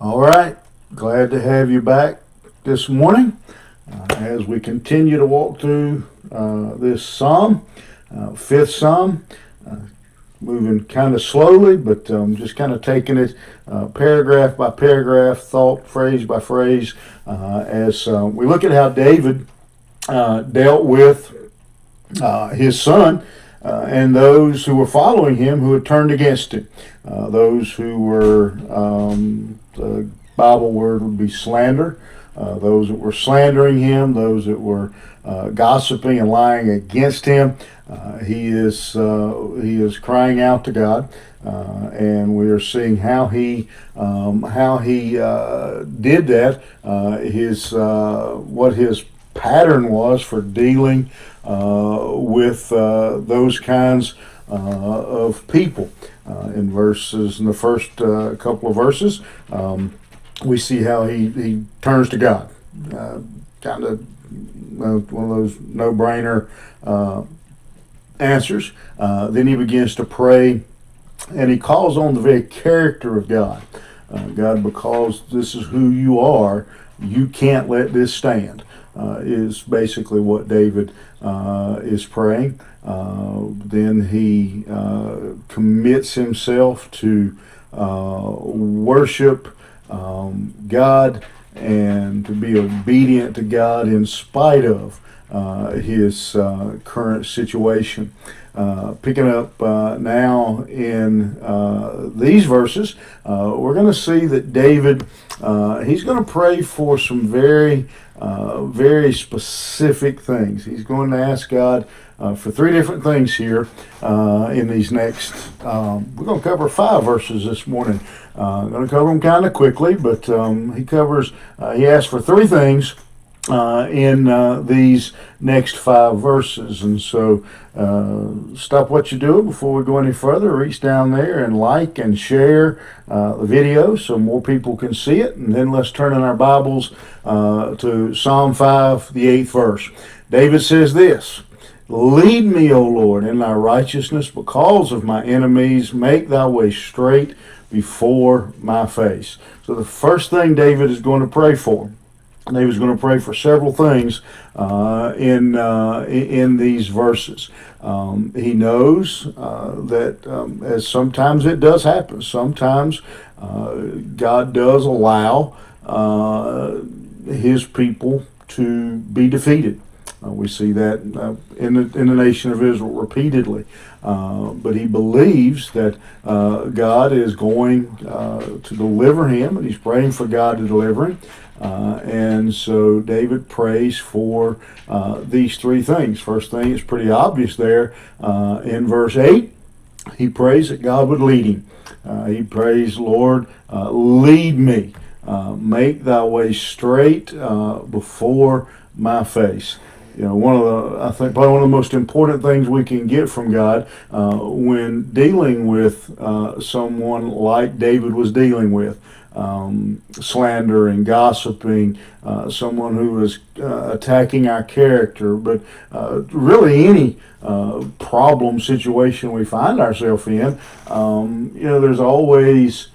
All right, glad to have you back this morning as we continue to walk through this psalm, fifth psalm. Uh, Moving kind of slowly, but just kind of taking it paragraph by paragraph, thought, phrase by phrase, as we look at how David dealt with his son and those who were following him who had turned against him. Those who were, the Bible word would be slander, those that were slandering him, those that were gossiping and lying against him. He is crying out to God, and we are seeing how he did that. What his pattern was for dealing with those kinds of people. In the first couple of verses, we see how he turns to God. Kind of one of those no-brainer answers. Then he begins to pray, and he calls on the very character of God. God, because this is who you are, you can't let this stand. Is basically what David is praying. Then he commits himself to worship God and to be obedient to God in spite of his current situation. Picking up now in these verses, we're going to see that David, he's going to pray for some very specific things. He's going to ask God for three different things here in these next. We're going to cover 5 verses this morning. I'm going to cover them kind of quickly, but he asks for 3 things in these next 5 verses. And so stop what you're doing before we go any further. Reach down there and like and share the video so more people can see it. And then let's turn in our Bibles to Psalm 5, the 8th verse. David says this: "Lead me, O Lord, in thy righteousness because of my enemies. Make thy way straight before my face." So the first thing David is going to pray for. David's going to pray for several things in these verses. He knows that as sometimes it does happen. Sometimes God does allow His people to be defeated. We see that in the nation of Israel repeatedly. But he believes that God is going to deliver him, and he's praying for God to deliver him. And so David prays for these 3 things. First thing is pretty obvious there. In verse 8, he prays that God would lead him. He prays, "Lord, lead me. Make thy way straight before my face." You know, I think probably one of the most important things we can get from God when dealing with someone like David was dealing with, slander and gossiping, someone who is attacking our character, but really any problem situation we find ourselves in, there's always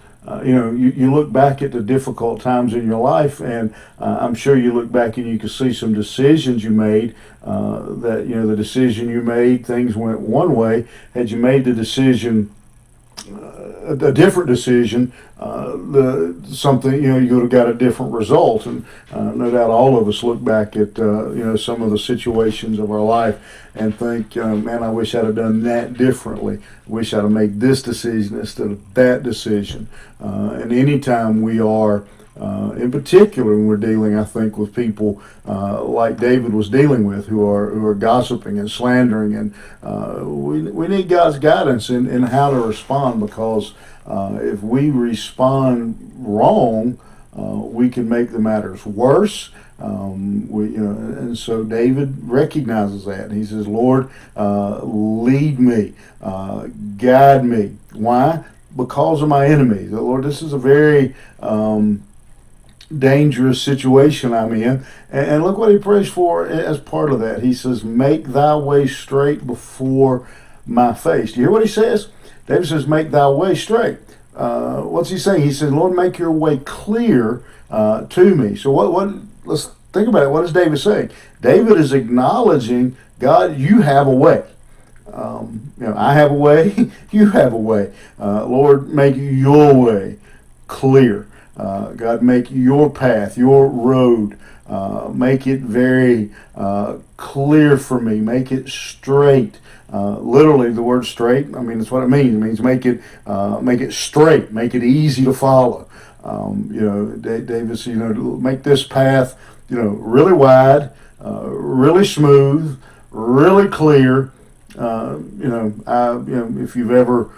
you look back at the difficult times in your life, and I'm sure you look back and you can see some decisions you made. The decision you made, things went one way. Had you made the decision, a different decision, you would have got a different result. And no doubt all of us look back at some of the situations of our life and think, man, I wish I'd have done that differently. I wish I'd have made this decision instead of that decision. And anytime we are, in particular when we're dealing, I think, with people like David was dealing with, who are gossiping and slandering, and we need God's guidance in how to respond, because if we respond wrong, we can make the matters worse. And so David recognizes that. He says, "Lord, lead me, guide me." Why? Because of my enemies. Lord, this is a very dangerous situation I'm in. And look what he prays for as part of that. He says, "Make thy way straight before my face." Do you hear what he says? David says, "Make thy way straight." what's he saying? He says, Lord, make your way clear to me. So let's think about it. What is David saying? David is acknowledging, God, you have a way. I have a way, you have a way. Lord, make your way clear. God, make your path, your road, make it very clear for me. Make it straight. Literally, the word straight, I mean, that's what it means. It means make it straight, make it easy to follow. David said, make this path, really wide, really smooth, really clear. If you've ever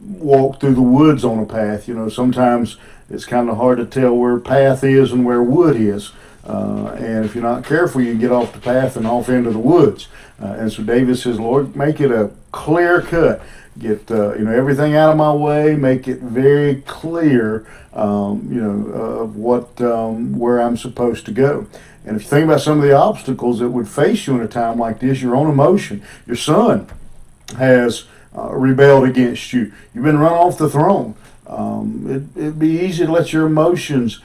walked through the woods on a path, sometimes it's kind of hard to tell where path is and where wood is. And if you're not careful, you get off the path and off into the woods. And so David says, Lord, make it a clear cut. Get everything out of my way. Make it very clear, of where I'm supposed to go. And if you think about some of the obstacles that would face you in a time like this, your own emotion, your son has rebelled against you. You've been run off the throne. It'd be easy to let your emotions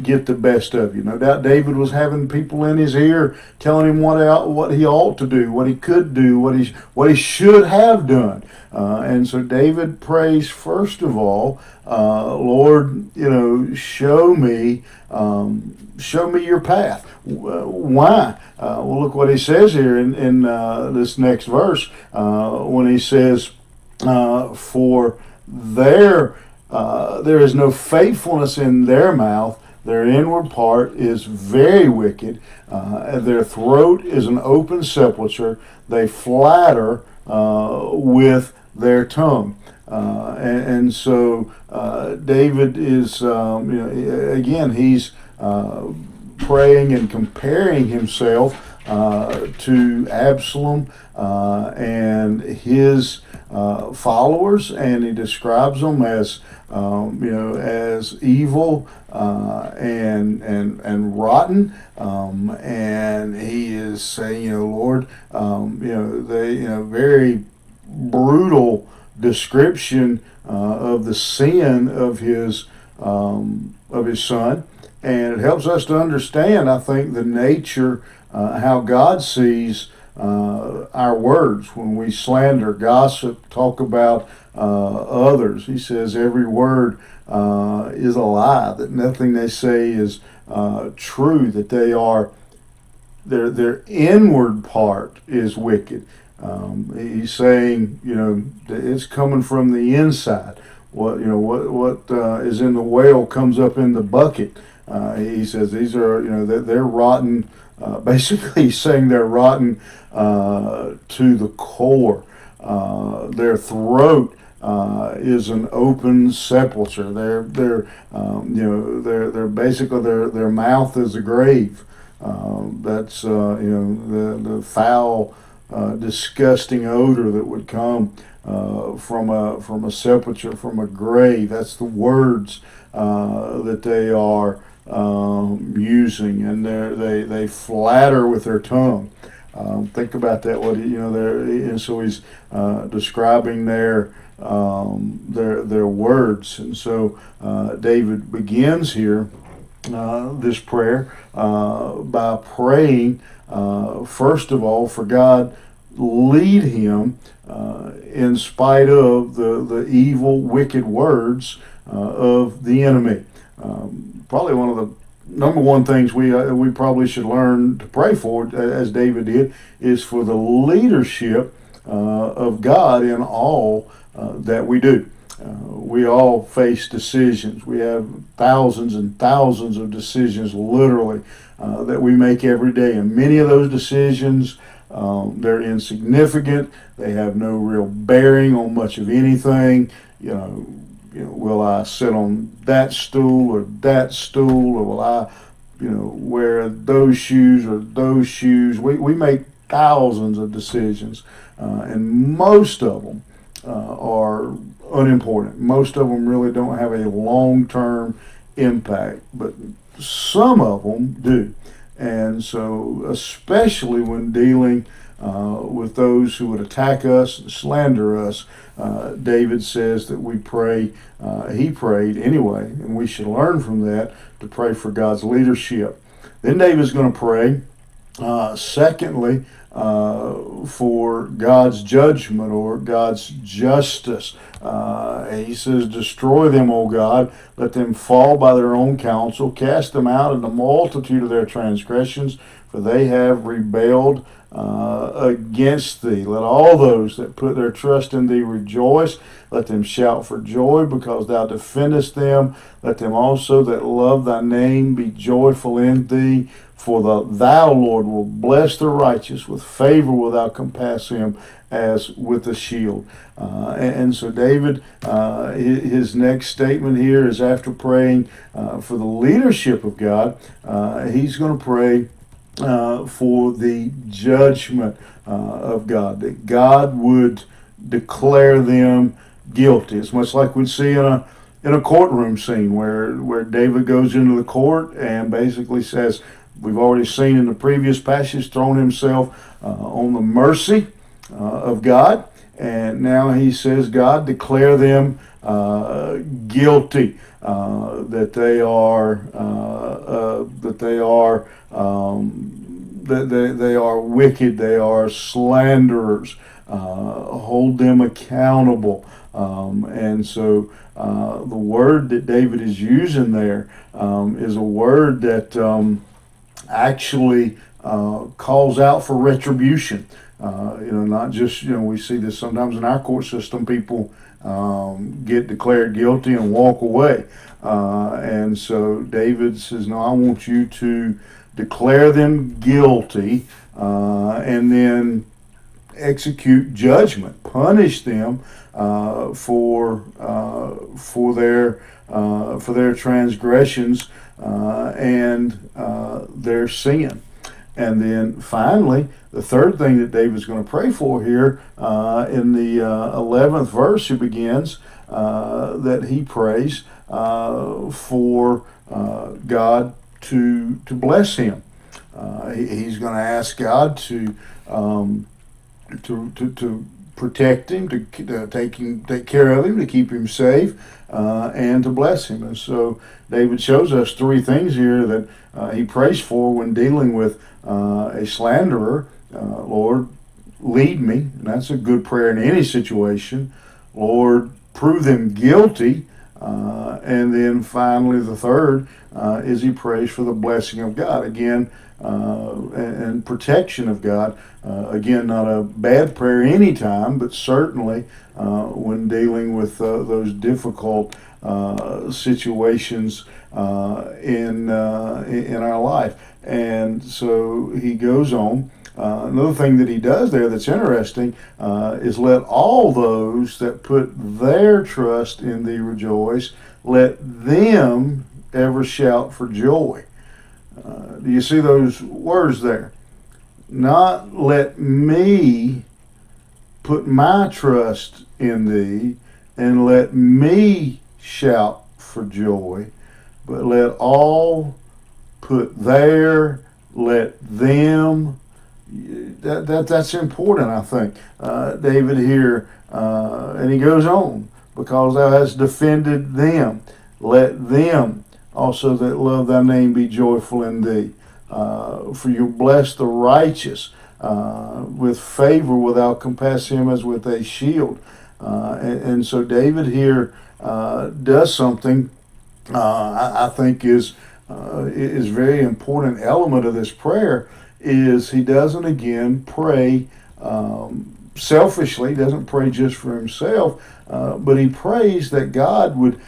get the best of you. No doubt David was having people in his ear telling him what he ought to do, what he could do, what he should have done. And so David prays, first of all, Lord, show me your path. Why? Well, look what he says here in this next verse when he says, for there is no faithfulness in their mouth. Their inward part is very wicked. Their throat is an open sepulchre. They flatter with their tongue. And so David is, again, he's praying and comparing himself to Absalom and his followers, and he describes them as as evil and rotten, and he is saying, Lord, very brutal description of the sin of his son. And it helps us to understand, I think, the nature, how God sees our words when we slander, gossip, talk about others. He says every word is a lie, that nothing they say is true, that their inward part is wicked. He's saying, it's coming from the inside. What is in the well comes up in the bucket. He says these are, they're rotten. Basically, he's saying they're rotten to the core. Their throat is an open sepulcher. They're basically their mouth is a grave. That's the foul, disgusting odor that would come from a sepulcher, from a grave. That's the words that they are using, and they flatter with their tongue. Think about that. And so he's describing their words, and so David begins here this prayer by praying first of all for God lead him in spite of the evil, wicked words of the enemy. Probably one of the number one things we probably should learn to pray for, as David did, is for the leadership of God in all that we do. We all face decisions. We have thousands and thousands of decisions, literally, that we make every day, and many of those decisions, they're insignificant. They have no real bearing on much of anything. Will I sit on that stool or that stool, or will I, wear those shoes or those shoes? We make thousands of decisions, and most of them are unimportant. Most of them really don't have a long-term impact, but some of them do. And so, especially when dealing with those who would attack us and slander us. David says that we pray, he prayed anyway, and we should learn from that to pray for God's leadership. Then David's going to pray, secondly, for God's judgment or God's justice. He says, destroy them, O God, let them fall by their own counsel, cast them out in the multitude of their transgressions, for they have rebelled against thee. Let all those that put their trust in thee rejoice. Let them shout for joy because thou defendest them. Let them also that love thy name be joyful in thee. For thou, Lord, will bless the righteous. With favor wilt thou compass him as with a shield. And so David, his next statement here is after praying for the leadership of God, he's going to pray for the judgment of God, that God would declare them guilty. It's much like we'd see in a courtroom scene where David goes into the court and basically says, we've already seen in the previous passage, thrown himself on the mercy of God, and now he says, God, declare them guilty, that they are wicked, they are slanderers. Hold them accountable. And so the word that David is using there is a word that actually calls out for retribution. Not just, we see this sometimes in our court system, people get declared guilty and walk away. And so David says, no, I want you to declare them guilty and then execute judgment, punish them for their transgressions and their sin. And then finally, the third thing that David's going to pray for here in the 11th verse, he begins that he prays for God to bless him. He's going to ask God to protect him, to take care of him, to keep him safe, and to bless him. And so David shows us three things here that he prays for when dealing with a slanderer. Lord, lead me, and that's a good prayer in any situation. Lord, prove them guilty. And then finally, the third is he prays for the blessing of God. Again, and protection of God. Again, not a bad prayer anytime, but certainly when dealing with those difficult situations in our life. And so he goes on. Another thing that he does there that's interesting is let all those that put their trust in thee rejoice. Let them ever shout for joy. Do you see those words there? Not let me put my trust in thee and let me shout for joy, but let all put their, let them. That's important, I think. David here, and he goes on, because thou hast defended them, let them also that love thy name be joyful in thee. For you bless the righteous, with favor wilt thou compass him as with a shield. And so David here does something I think is very important element of this prayer, is he doesn't again pray selfishly, doesn't pray just for himself, but he prays that God would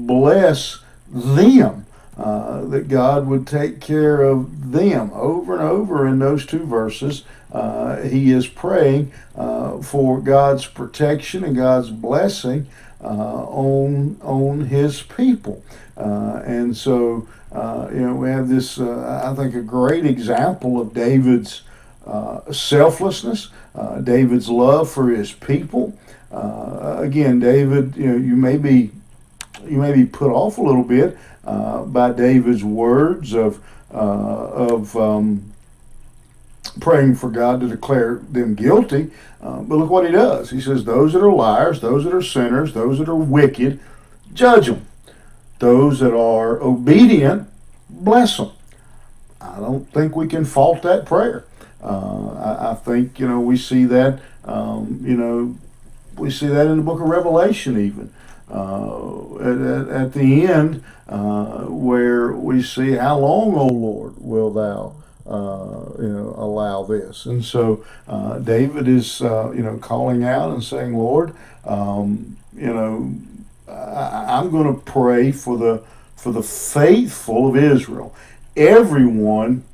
bless them, that God would take care of them. Over and over in those two verses, he is praying for God's protection and God's blessing on his people. And so we have this, I think, a great example of David's selflessness, David's love for his people. Again, David, you may be put off a little bit by David's words of praying for God to declare them guilty. But look what he does. He says, those that are liars, those that are sinners, those that are wicked, judge them. Those that are obedient, bless them. I don't think we can fault that prayer. I think, we see that, we see that in the book of Revelation even. At the end, where we see, how long, O Lord, will thou allow this? And so David is calling out and saying, Lord, I'm going to pray for the faithful of Israel. Everyone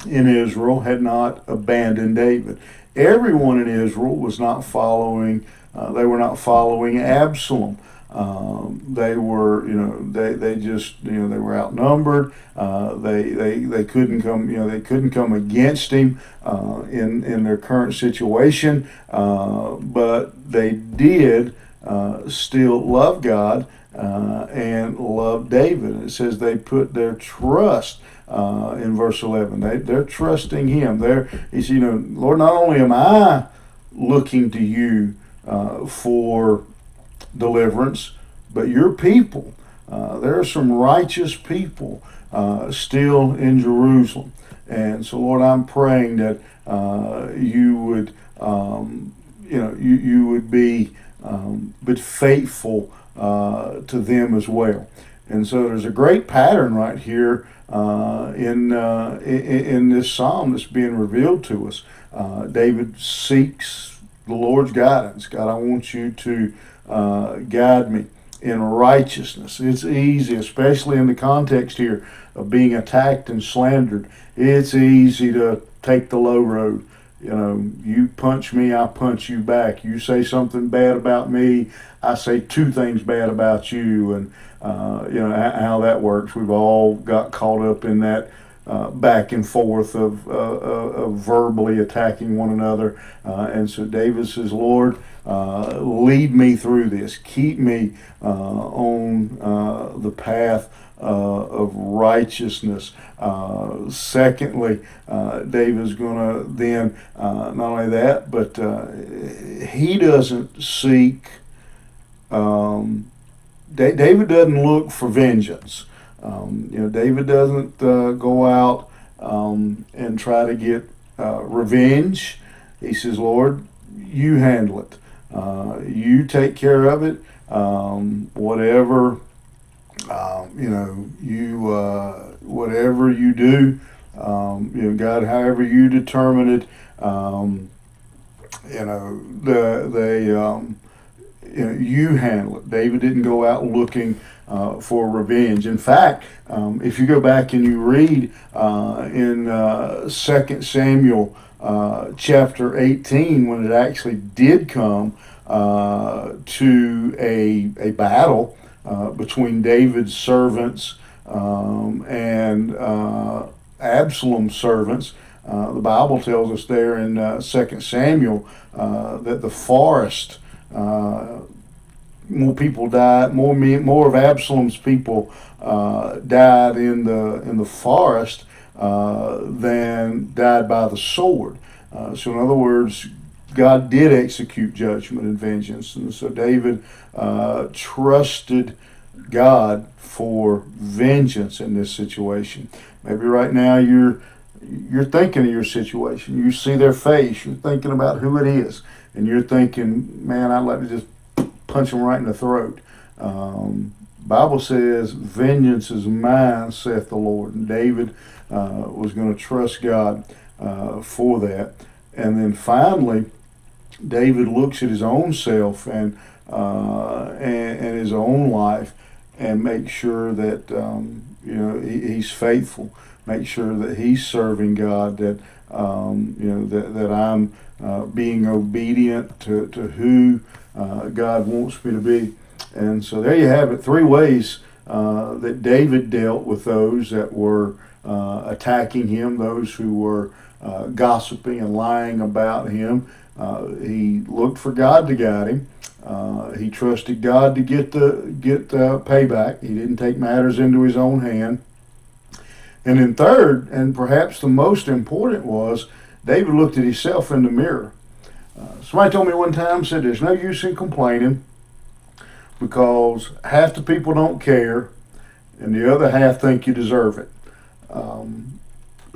in Israel had not abandoned David. Everyone in Israel was not following. They were not following Absalom. They were, they just, they were outnumbered. They couldn't come, they couldn't come against him in their current situation. But they did still love God and love David. It says they put their trust in verse 11. They're trusting him. He said, Lord, not only am I looking to you for deliverance, but your people, there are some righteous people still in Jerusalem. And so, Lord, I'm praying that you would, you would be but faithful to them as well. And so there's a great pattern right here in this psalm that's being revealed to us. David seeks the Lord's guidance. God, I want you to guide me in righteousness. It's easy, especially in the context here of being attacked and slandered. It's easy to take the low road. You punch me, I punch you back. You say something bad about me, I say two things bad about you. And how that works. We've all got caught up in that back and forth of verbally attacking one another. And so David says, Lord, lead me through this. Keep me on the path of righteousness. Secondly, David's going to then, not only that, but he doesn't seek, David doesn't look for vengeance. David doesn't go out and try to get revenge. He says, Lord, you handle it. You take care of it. Whatever whatever you do, God, however you determine it, you handle it. David didn't go out looking for revenge. In fact, if you go back and you read in 2 Samuel chapter 18, when it actually did come to a battle between David's servants and Absalom's servants, the Bible tells us there in 2 Samuel that the forest, more people died, more of Absalom's people died in the forest than died by the sword. So in other words, God did execute judgment and vengeance, and so David trusted God for vengeance in this situation. Maybe right now you're thinking of your situation. You see their face. You're thinking about who it is, and you're thinking, "Man, I'd like to just punch them right in the throat." Bible says, "Vengeance is mine," saith the Lord. And David was going to trust God for that. And then finally, David looks at his own self and his own life, and makes sure that he's faithful. Make sure that he's serving God. That that I'm being obedient to who God wants me to be. And so there you have it. 3 ways that David dealt with those that were attacking him, those who were gossiping and lying about him. He looked for God to guide him. He trusted God to get payback. He didn't take matters into his own hand. And then third, and perhaps the most important, was David looked at himself in the mirror. Somebody told me one time, said there's no use in complaining because half the people don't care and the other half think you deserve it.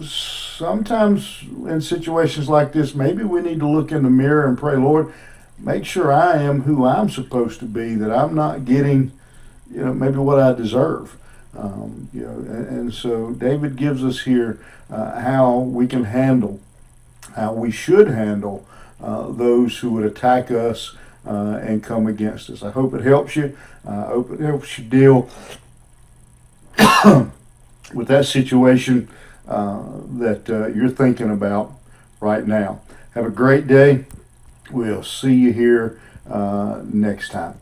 Sometimes in situations like this, maybe we need to look in the mirror and pray, Lord, make sure I am who I'm supposed to be, that I'm not getting, maybe what I deserve. And so David gives us here how we can handle, how we should handle those who would attack us and come against us. I hope it helps you. I hope it helps you deal with that situation that you're thinking about right now. Have a great day. We'll see you here next time.